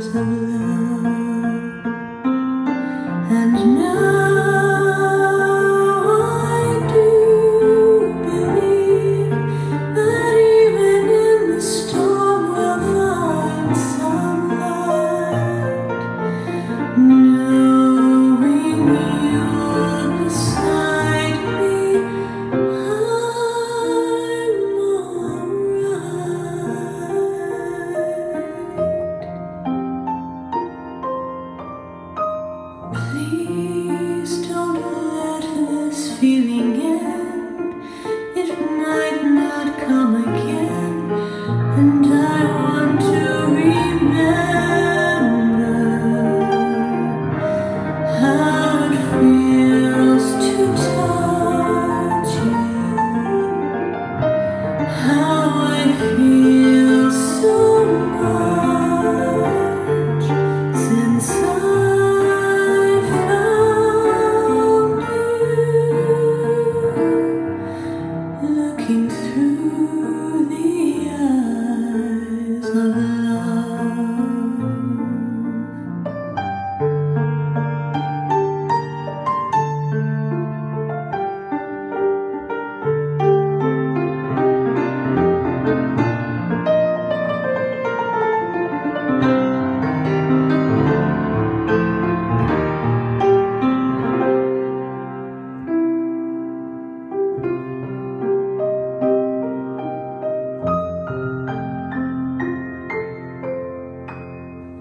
eyes of love. And now I do believe that even in the storm we'll find some light, knowing you're beside me. Please don't let this feeling end. It might not come again, and I want to remember how it feels to touch you, how I feel so much since looking through the eyes of love.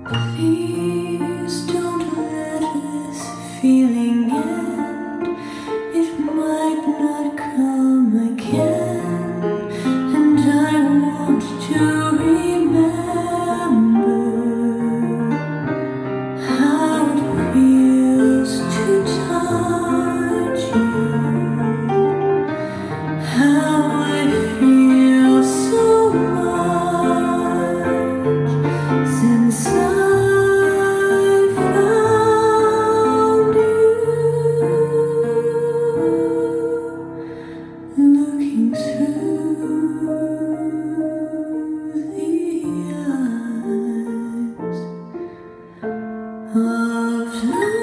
Please don't let this feeling end. It might not come again, and I want to remember how it feels to touch you, how I feel so much since looking through the eyes of love.